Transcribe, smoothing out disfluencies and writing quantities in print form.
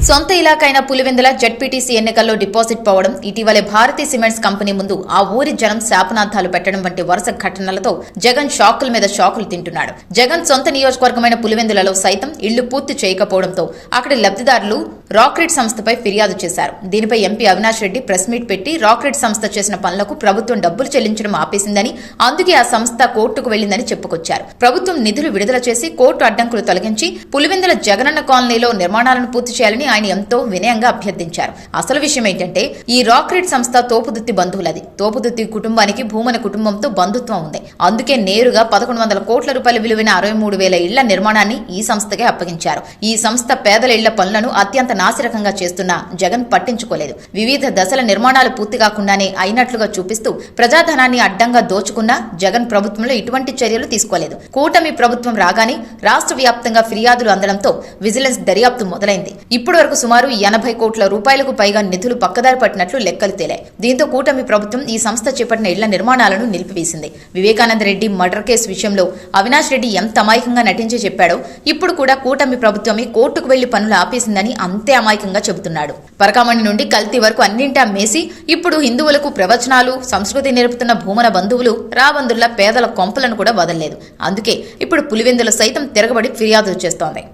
సొంత ఇలాకైన పులివెందుల జెడ్పీటీసీ ఎన్నికల్లో డిపాజిట్ పోవడం, ఇటీవలే భారతీ సిమెంట్స్ కంపెనీ ముందు ఆ ఊరి జనం శాపనార్థాలు పెట్టడం వంటి వరుస ఘటనలతో జగన్ షాకుల మీద షాకులు తింటున్నాడు. జగన్ సొంత నియోజకవర్గమైన పులివెందులలో సైతం ఇళ్లు పూర్తి చేయకపోవడంతో అక్కడి లబ్ధిదారులు రాక్రిడ్ సంస్థపై ఫిర్యాదు చేశారు. దీనిపై MP Avinash Reddy press meet పెట్టి రాక్రిడ్ సంస్థ చేసిన పనులకు ప్రభుత్వం డబ్బులు చెల్లించడం ఆపేసిందని, అందుకే ఆ సంస్థ కోర్టుకు వెళ్లిందని చెప్పుకొచ్చారు. ప్రభుత్వం నిధులు విడుదల చేసి కోర్టు అడ్డంకులు తొలగించి పులివెందుల జగనన్న కాలనీలో నిర్మాణాలను పూర్తి చేయాలని ఆయన ఎంతో వినయంగా అభ్యర్థించారు. అసలు విషయం ఏంటంటే, ఈ రాక్రిడ్ సంస్థ తోపుదుత్తి బంధువులది. తోపుదుత్తి కుటుంబానికి భూమన కుటుంబంతో బంధుత్వం ఉంది. అందుకే నేరుగా 1100 కోట్ల రూపాయల విలువైన 63,000 ఇళ్ల నిర్మాణాన్ని ఈ సంస్థకే అప్పగించారు. ఈ సంస్థ పేదల ఇళ్ల పనులను అత్యంత నాసిరకంగా చేస్తున్నా జగన్ పట్టించుకోలేదు. వివిధ దశల నిర్మాణాలు పూర్తి కాకుండానే అయినట్లుగా చూపిస్తూ ప్రజాధనాన్ని అడ్డంగా దోచుకున్నా జగన్ ప్రభుత్వంలో ఇటువంటి చర్యలు తీసుకోలేదు. కూటమి ప్రభుత్వం రాగానే రాష్ట్ర వ్యాప్తంగా ఫిర్యాదులు అందడంతో విజిలెన్స్ దర్యాప్తు మొదలైంది. ఇప్పటి వరకు సుమారు 80 కోట్ల రూపాయలకు పైగా నిధులు పక్కదారి పట్టినట్లు లెక్కలు తేలాయి. దీంతో కూటమి ప్రభుత్వం ఈ సంస్థ చేపట్టిన ఇళ్ల నిర్మాణాలను నిలిపివేసింది. వివేకానంద రెడ్డి మర్డర్ కేసు విషయంలో అవినాష్ రెడ్డి ఎంత అమాయకంగా నటించి చెప్పాడో, ఇప్పుడు కూడా కూటమి ప్రభుత్వమే కోర్టుకు వెళ్లి పనులు ఆపేసిందని అంతే అమాయకంగా చెబుతున్నాడు. పరకామణి నుండి కల్తీ వరకు అన్నింటా మేసి ఇప్పుడు హిందువులకు ప్రవచనాలు, సంస్కృతి నేర్పుతున్న భూమన బంధువులు రాబందుల్లా పేదల కొంపలను కూడా వదలలేదు. అందుకే ఇప్పుడు పులివెందుల సైతం తిరగబడి ఫిర్యాదులు చేస్తోంది.